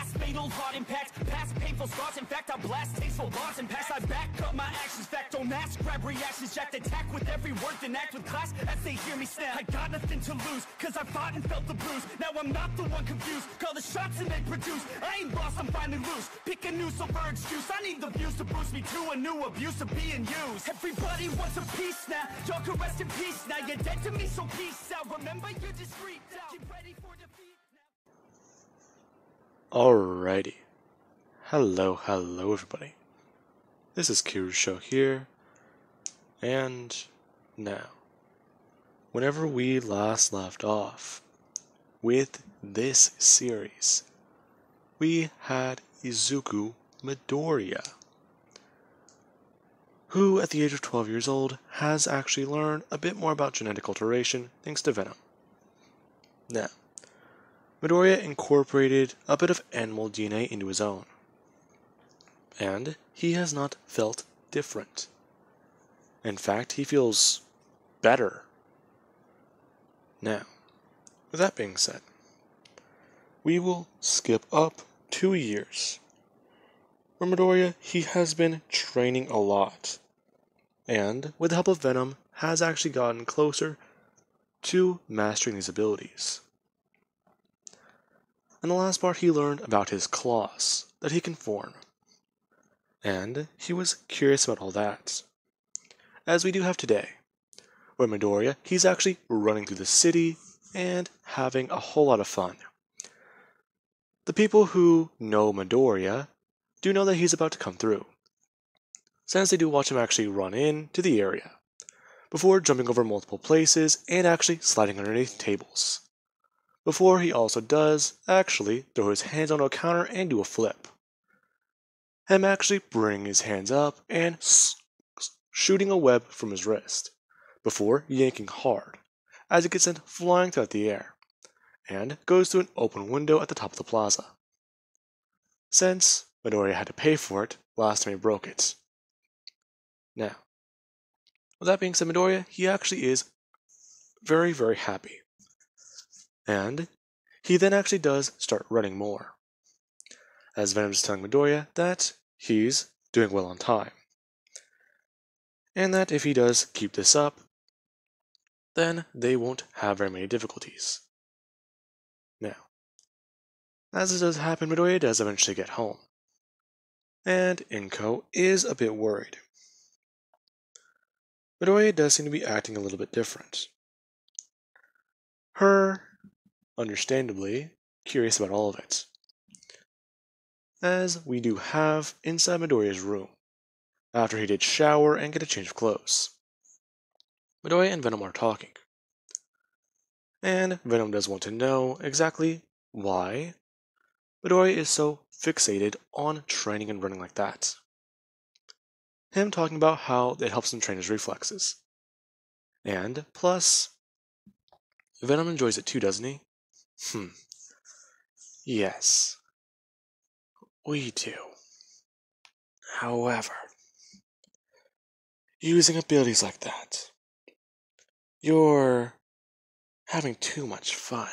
past made a lot impact. Past painful scars, in fact I blast tasteful laws and past. I back up my actions, fact don't ask, grab reactions, jacked attack with every word, then act with class as they hear me snap. I got nothing to lose, cause I fought and felt the bruise. Now I'm not the one confused, call the shots and they produce. I ain't lost, I'm finally loose, pick a new silver excuse. I need the views to boost me to a new abuse of being used. Everybody wants a piece now, y'all can rest in peace now. You're dead to me, so peace out. Remember you're discreet now, get ready for defeat now. Alrighty. Hello everybody. This is Kirusho here, and now, whenever we last left off with this series, we had Izuku Midoriya, who at the age of 12 years old has actually learned a bit more about genetic alteration thanks to Venom. Now, Midoriya incorporated a bit of animal DNA into his own, and he has not felt different. In fact, he feels better. Now, with that being said, we will skip up 2 years, where Midoriya, he has been training a lot, and with the help of Venom, has actually gotten closer to mastering these abilities. In the last part, he learned about his claws that he can form, and he was curious about all that, as we do have today, where Midoriya, he's actually running through the city and having a whole lot of fun. The people who know Midoriya do know that he's about to come through, since they do watch him actually run into the area, before jumping over multiple places and actually sliding underneath tables, before he also does actually throw his hands onto a counter and do a flip. Him actually bringing his hands up and shooting a web from his wrist, before yanking hard, as it gets sent flying throughout the air, and goes through an open window at the top of the plaza, since Midoriya had to pay for it last time he broke it. Now, with that being said, Midoriya, he actually is very, very happy, and he then actually does start running more, as Venom is telling Midoriya that he's doing well on time, and that if he does keep this up, then they won't have very many difficulties. Now, as it does happen, Midoriya does eventually get home, and Inko is a bit worried. Midoriya does seem to be acting a little bit different. Her, understandably, curious about all of it, as we do have inside Midoriya's room, after he did shower and get a change of clothes. Midoriya and Venom are talking, and Venom does want to know exactly why Midoriya is so fixated on training and running like that. Him talking about how it helps him train his reflexes. And plus, Venom enjoys it too, doesn't he? Yes, we do. However, using abilities like that, you're having too much fun.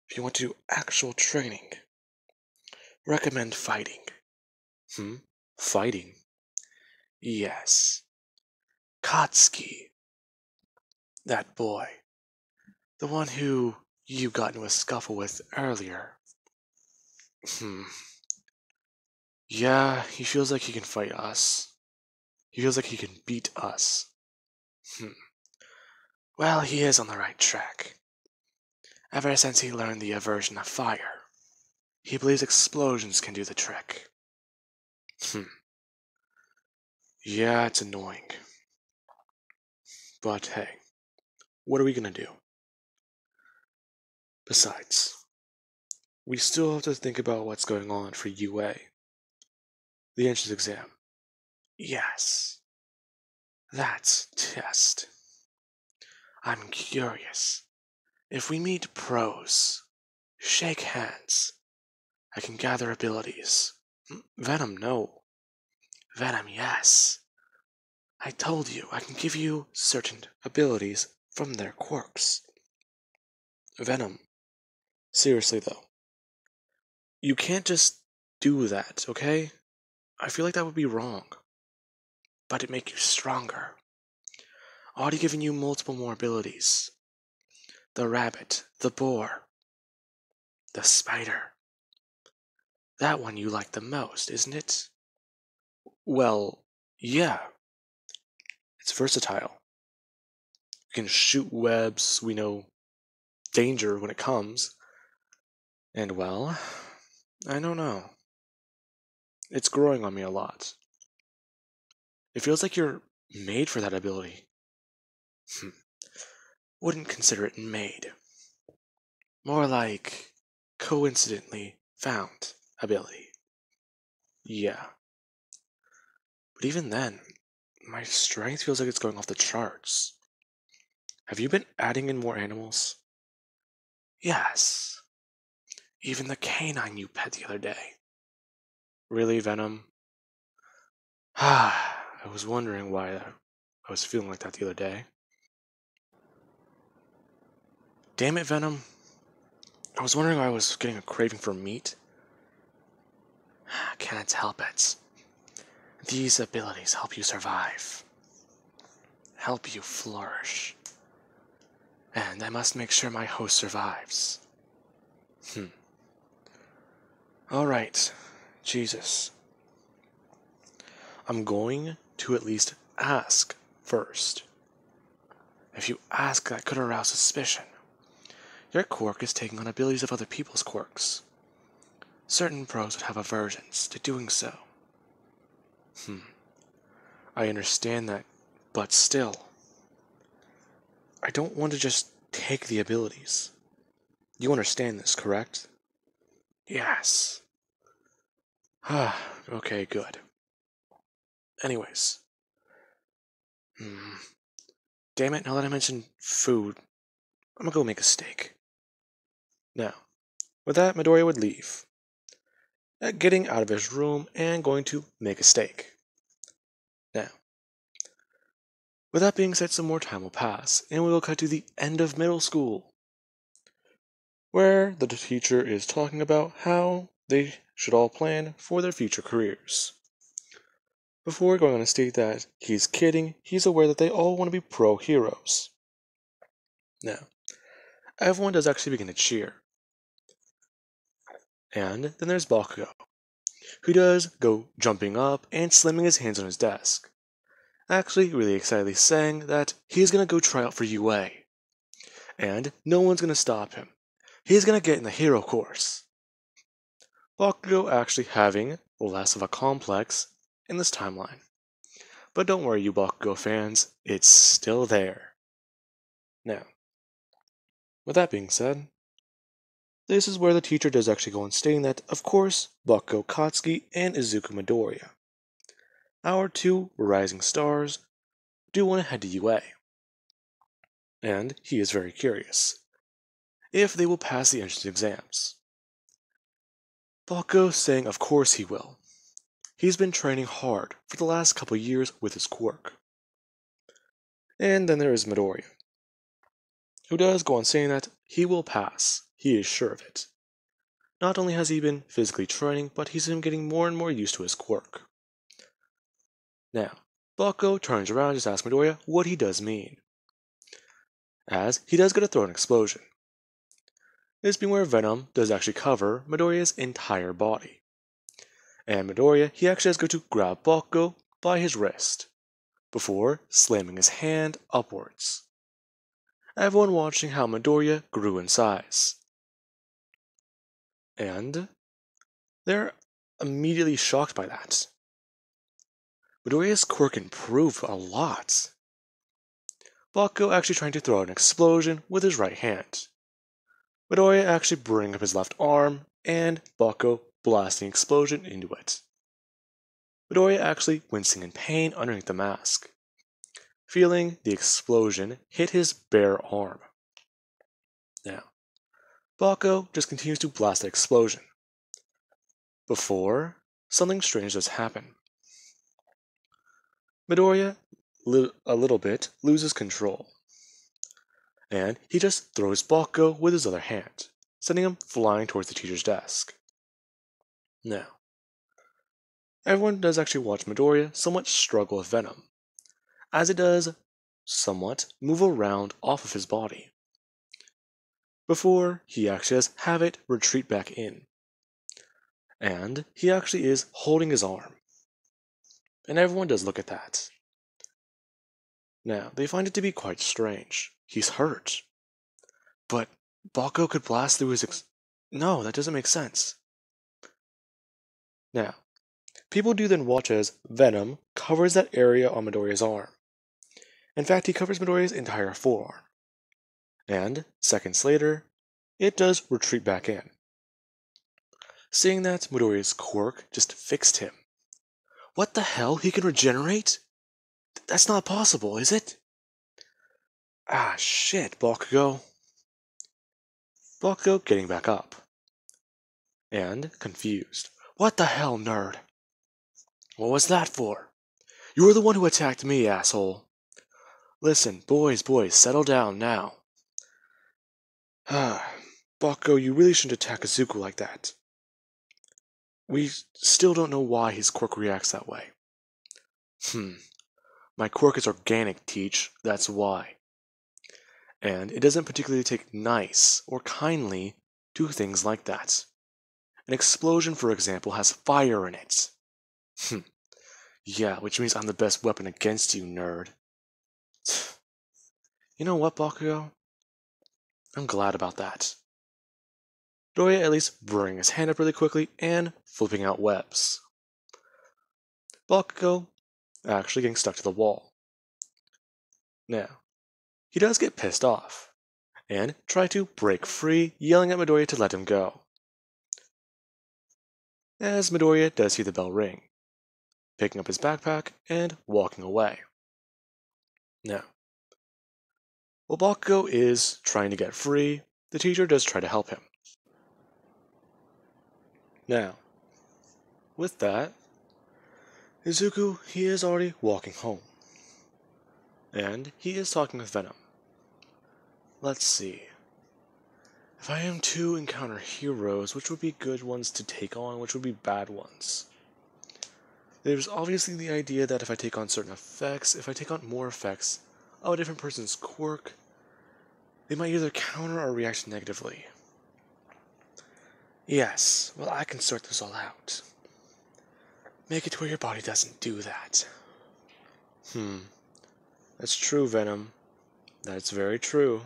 If you want to do actual training, recommend fighting. Fighting? Yes. Katsuki. That boy. The one who you got into a scuffle with earlier. Yeah, he feels like he can fight us. He feels like he can beat us. Well, he is on the right track. Ever since he learned the aversion of fire, he believes explosions can do the trick. Yeah, it's annoying. But hey, what are we gonna do? Besides, we still have to think about what's going on for UA. The entrance exam. Yes. That's test. I'm curious. If we meet pros, shake hands, I can gather abilities. Venom, no. Venom, yes. I told you I can give you certain abilities from their quirks. Venom. Seriously though, You can't just do that, okay? I feel like that would be wrong. But it'd make you stronger. Already giving you multiple more abilities. The rabbit, the boar, the spider. That one you like the most, isn't it? Well, yeah. It's versatile. We can shoot webs, we know danger when it comes. And well, I don't know. It's growing on me a lot. It feels like you're made for that ability. Wouldn't consider it made. More like coincidentally found ability. Yeah. But even then, my strength feels like it's going off the charts. Have you been adding in more animals? Yes. Even the canine you pet the other day. Really, Venom? I was wondering why I was feeling like that the other day. Damn it, Venom. I was wondering why I was getting a craving for meat. Can't help it. These abilities help you survive. Help you flourish. And I must make sure my host survives. Alright, Jesus. I'm going to at least ask first. If you ask, that could arouse suspicion. Your quirk is taking on abilities of other people's quirks. Certain pros would have aversions to doing so. I understand that, but still. I don't want to just take the abilities. You understand this, correct? Yes. Okay, good. Anyways. Damn it, now that I mentioned food, I'm gonna go make a steak. Now, with that, Midoriya would leave, getting out of his room and going to make a steak. Now, with that being said, some more time will pass, and we will cut to the end of middle school, where the teacher is talking about how they should all plan for their future careers. Before going on to state that he's kidding, he's aware that they all want to be pro heroes. Now, everyone does actually begin to cheer. And then there's Bakugo, who does go jumping up and slamming his hands on his desk. Actually, really excitedly saying that he's gonna go try out for UA. And no one's gonna stop him. He's gonna get in the hero course. Bakugo actually having less of a complex in this timeline. But don't worry, you Bakugo fans, it's still there. Now, with that being said, this is where the teacher does actually go on stating that, of course, Bakugo Katsuki and Izuku Midoriya, our two rising stars, do want to head to UA. And he is very curious if they will pass the entrance exams. Bakugo saying of course he will. He's been training hard for the last couple years with his quirk. And then there is Midoriya, who does go on saying that he will pass. He is sure of it. Not only has he been physically training, but he's been getting more and more used to his quirk. Now, Bakugo turns around and just asks Midoriya what he does mean, as he does get to throw an explosion. This being where Venom does actually cover Midoriya's entire body. And Midoriya, he actually has to go to grab Bakugo by his wrist, before slamming his hand upwards. Everyone watching how Midoriya grew in size. And they're immediately shocked by that. Midoriya's quirk improved a lot. Bakugo actually trying to throw an explosion with his right hand. Midoriya actually bringing up his left arm, and Bakugo blasting explosion into it. Midoriya actually wincing in pain underneath the mask, feeling the explosion hit his bare arm. Now, Bakugo just continues to blast the explosion, before something strange does happen. Midoriya, a little bit, loses control, and he just throws Bakugo with his other hand, sending him flying towards the teacher's desk. Now, everyone does actually watch Midoriya somewhat struggle with Venom, as it does somewhat move around off of his body, before he actually does have it retreat back in. And he actually is holding his arm. And everyone does look at that. Now, they find it to be quite strange. He's hurt. But Bakugo could blast through his No, that doesn't make sense. Now, people do then watch as Venom covers that area on Midoriya's arm. In fact, he covers Midoriya's entire forearm. And, seconds later, it does retreat back in. Seeing that Midoriya's quirk just fixed him. What the hell? He can regenerate? That's not possible, is it? Ah, shit, Bakugo. Bakugo getting back up. And, confused. What the hell, nerd? What was that for? You were the one who attacked me, asshole. Listen, boys, settle down now. Bakugo, you really shouldn't attack Izuku like that. We still don't know why his quirk reacts that way. My quirk is organic, Teach, that's why. And it doesn't particularly take nice or kindly to things like that. An explosion, for example, has fire in it. Yeah, which means I'm the best weapon against you, nerd. You know what, Bakugo? I'm glad about that. Midoriya at least bringing his hand up really quickly and flipping out webs. Bakugo actually getting stuck to the wall. Now, he does get pissed off and try to break free, yelling at Midoriya to let him go. As Midoriya does hear the bell ring, picking up his backpack and walking away. Now, while Bakugo is trying to get free, the teacher does try to help him. Now, with that, Izuku, he is already walking home. And he is talking with Venom. Let's see. If I am to encounter heroes, which would be good ones to take on, which would be bad ones? There's obviously the idea that if I take on certain effects, if I take on more effects of a different person's quirk, they might either counter or react negatively. Yes, well, I can sort this all out. Make it to where your body doesn't do that. That's true, Venom. That's very true.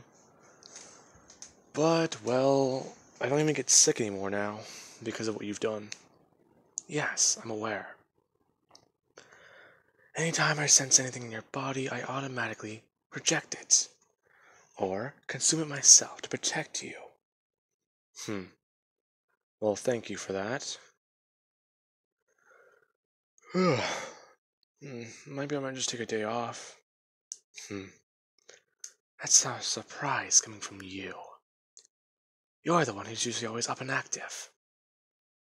But, well, I don't even get sick anymore now because of what you've done. Yes, I'm aware. Anytime I sense anything in your body, I automatically reject it. Or consume it myself to protect you. Well, thank you for that. Maybe I might just take a day off. That's a surprise coming from you. You're the one who's usually always up and active.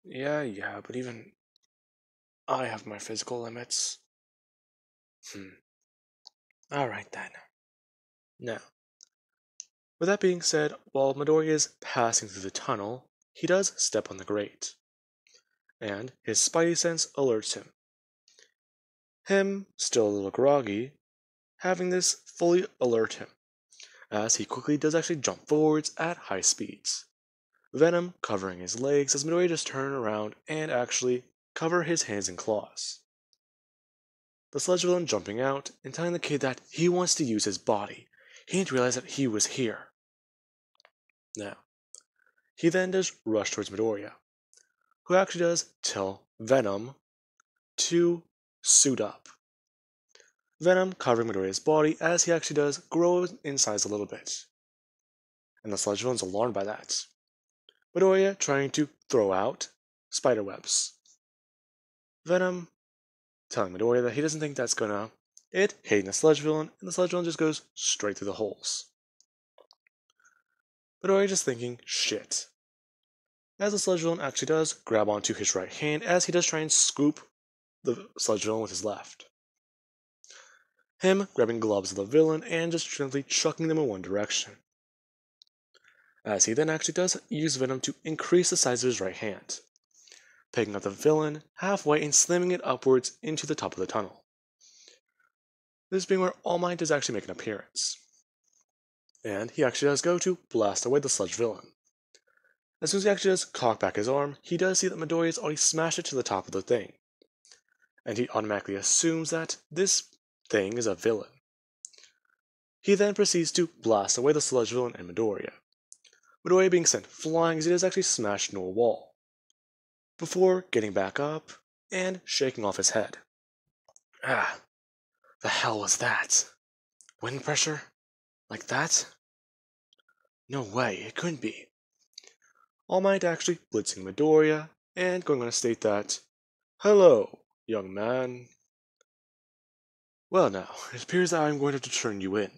Yeah, but even I have my physical limits. Alright then. Now, with that being said, while Midoriya is passing through the tunnel, he does step on the grate. And his spidey sense alerts him. Him, still a little groggy, having this fully alert him, as he quickly does actually jump forwards at high speeds. Venom covering his legs as Midoriya just turn around and actually cover his hands and claws. The sludge villain jumping out and telling the kid that he wants to use his body. He didn't realize that he was here. Now, he then does rush towards Midoriya, who actually does tell Venom to suit up. Venom covering Midoriya's body as he actually does grow in size a little bit. And the sludge villain's alarmed by that. Midoriya trying to throw out spiderwebs. Venom telling Midoriya that he doesn't think that's gonna hitting the sludge villain, and the sludge villain just goes straight through the holes. Midoriya just thinking, shit. As the sludge villain actually does grab onto his right hand as he does try and scoop the sludge villain with his left. Him grabbing gloves of the villain and just gently chucking them in one direction. As he then actually does use Venom to increase the size of his right hand. picking up the villain halfway and slamming it upwards into the top of the tunnel. This being where All Might does actually make an appearance. And he actually does go to blast away the sludge villain. As soon as he actually does cock back his arm, he does see that Midoriya has already smashed it to the top of the thing. And he automatically assumes that this thing is a villain. He then proceeds to blast away the sludge villain and Midoriya. Midoriya being sent flying as he does actually smash into a wall, before getting back up and shaking off his head. Ah, the hell was that? Wind pressure? Like that? No way, it couldn't be. All Might actually blitzing Midoriya and going on to state that, "Hello, young man. Well now, it appears that I'm going to have to turn you in.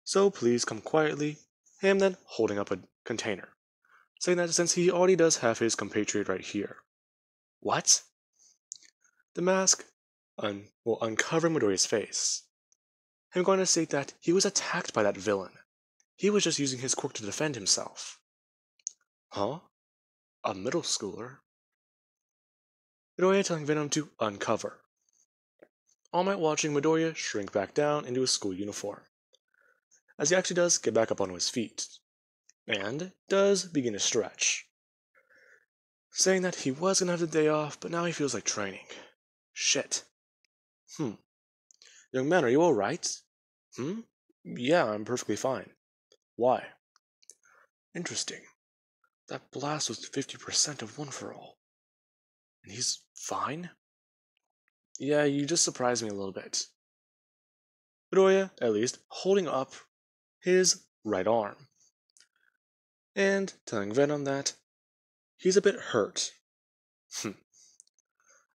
So please come quietly," him then holding up a container, saying that since he already does have his compatriot right here. What? The mask will uncover Midoriya's face. Him going to state that he was attacked by that villain. He was just using his quirk to defend himself. Huh? A middle schooler? Midoriya telling Venom to uncover. All Might watching Midoriya shrink back down into his school uniform, as he actually does get back up onto his feet, and does begin to stretch, saying that he was going to have the day off, but now he feels like training. Shit. Young man, are you alright? Yeah, I'm perfectly fine. Why? Interesting. That blast was 50% of One For All. And he's fine? Yeah, you just surprised me a little bit. Midoriya, at least, holding up his right arm, and telling Venom that he's a bit hurt.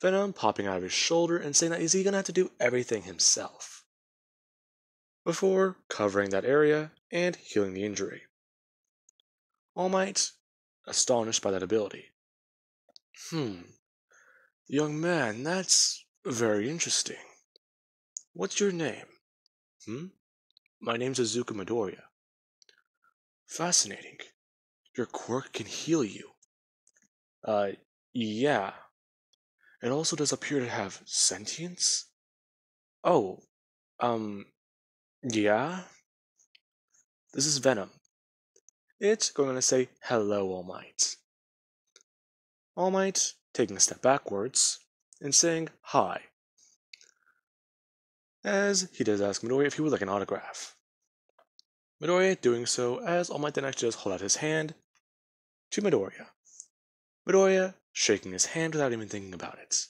Venom popping out of his shoulder and saying that is he gonna have to do everything himself, before covering that area and healing the injury. All Might, astonished by that ability. Young man, that's very interesting. What's your name? My name's Izuku Midoriya. Fascinating. Your quirk can heal you. Yeah. It also does appear to have sentience? Oh, yeah? This is Venom. It's going to say, "Hello, All Might." All Might taking a step backwards and saying, "Hi," as he does ask Midoriya if he would like an autograph. Midoriya doing so as All Might then actually does hold out his hand to Midoriya. Midoriya shaking his hand without even thinking about it,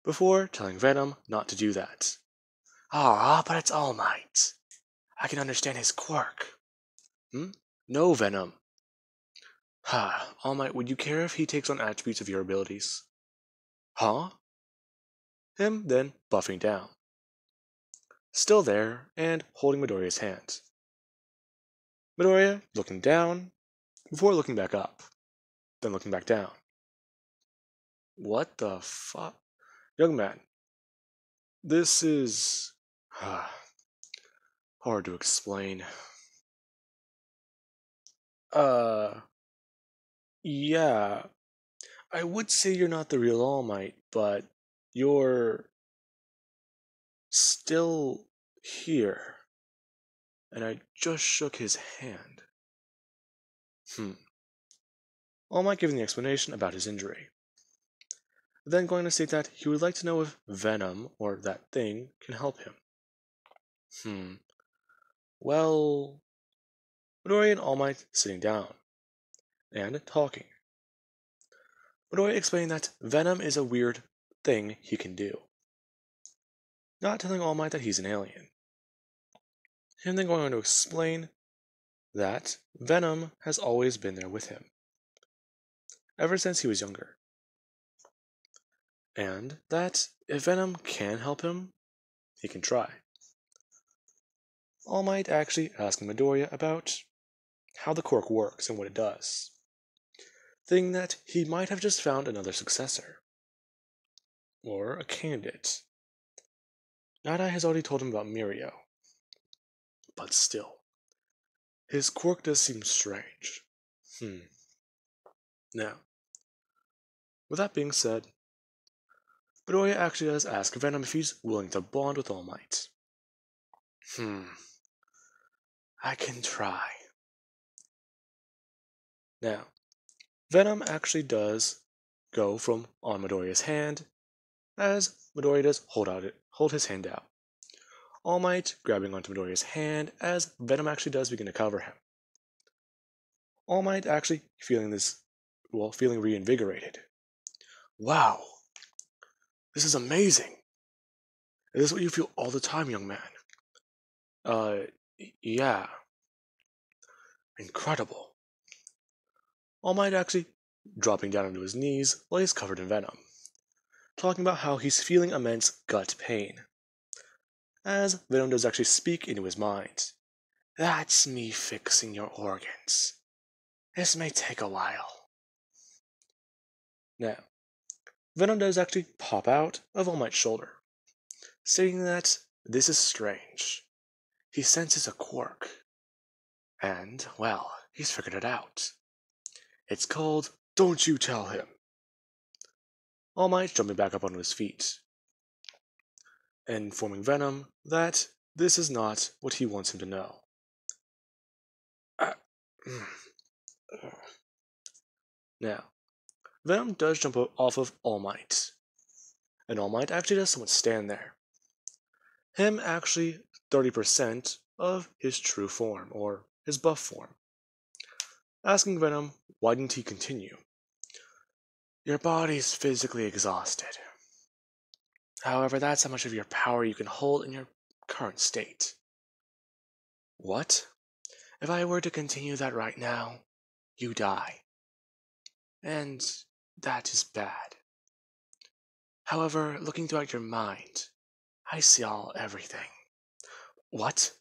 before telling Venom not to do that. But it's All Might. I can understand his quirk. No, Venom. All Might, would you care if he takes on attributes of your abilities? Huh? Him then buffing down. Still there, and holding Midoriya's hand. Midoriya looking down, before looking back up, then looking back down. What the fuck? Young man, this is hard to explain. Yeah, I would say you're not the real All Might, but you're still here. And I just shook his hand. All Might giving the explanation about his injury. Then going to state that he would like to know if Venom, or that thing, can help him. Well, Midoriya and All Might sitting down and talking. Midoriya explaining that Venom is a weird thing he can do, not telling All Might that he's an alien. Him then going on to explain that Venom has always been there with him, ever since he was younger, and that if Venom can help him, he can try. All Might actually asking Midoriya about how the quirk works and what it does, thinking that he might have just found another successor, or a candidate. Nada has already told him about Mirio, but still, his quirk does seem strange. Now, With that being said, Midoriya actually does ask Venom if he's willing to bond with All Might. I can try. Now, Venom actually does go from on Midoriya's hand, as Midoriya does hold his hand out. All Might grabbing onto Midoriya's hand as Venom actually does begin to cover him. All Might actually feeling reinvigorated. Wow, this is amazing. Is this what you feel all the time, young man? Yeah. Incredible. All Might actually dropping down onto his knees while he's covered in venom, talking about how he's feeling immense gut pain. As Venom does actually speak into his mind. That's me fixing your organs. This may take a while. Now, Venom does actually pop out of All Might's shoulder, stating that this is strange. He senses a quirk. And, well, he's figured it out. It's called Don't You Tell Him. All Might jumping back up onto his feet, informing Venom that this is not what he wants him to know. Now, Venom does jump off of All Might, and All Might actually does somewhat stand there. Him actually 30% of his true form, or his buff form. Asking Venom, why didn't he continue? Your body's physically exhausted. However, that's how much of your power you can hold in your current state. What? If I were to continue that right now, you die. And that is bad. However, looking throughout your mind, I see everything. What?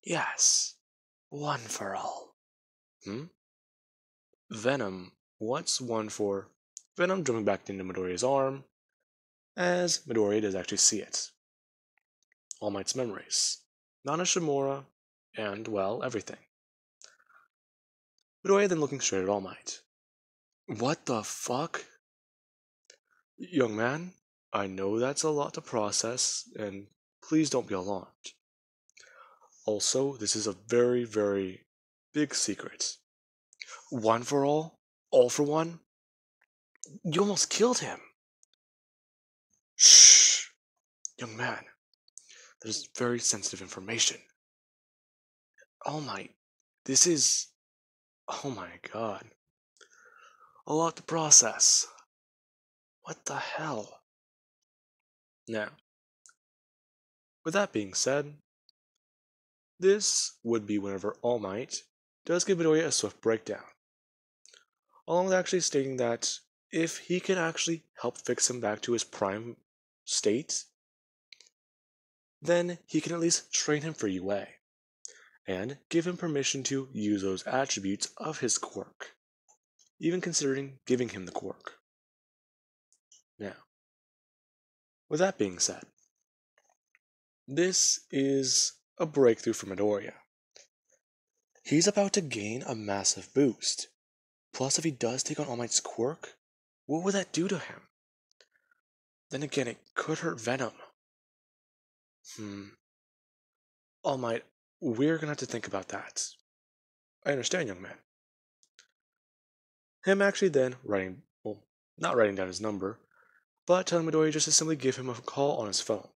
Yes. One for all. Venom. What's one for? Venom jumping back into Midoriya's arm, as Midoriya does actually see it. All Might's memories. Nana Shimura, and, well, everything. Midoriya then looking straight at All Might. What the fuck? Young man, I know that's a lot to process, and please don't be alarmed. Also, this is a very, very big secret. One for all for one? You almost killed him. Shh! Young man, that is very sensitive information. All Might, this is... Oh my god. A lot to process. What the hell? Now, with that being said, this would be whenever All Might does give Midoriya a swift breakdown, along with actually stating that if he can actually help fix him back to his prime state, then he can at least train him for UA, and give him permission to use those attributes of his quirk, even considering giving him the quirk. Now, with that being said, this is a breakthrough for Midoriya. He's about to gain a massive boost. Plus, if he does take on All Might's quirk, what would that do to him? Then again, it could hurt Venom. All Might, we're gonna have to think about that. I understand, young man. Him actually then not writing down his number, but telling Midoriya just to simply give him a call on his phone,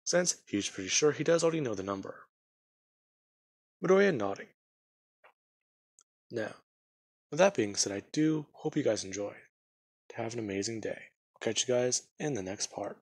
since he's pretty sure he does already know the number. Midoriya nodding. Now, with that being said, I do hope you guys enjoyed. Have an amazing day. I'll catch you guys in the next part.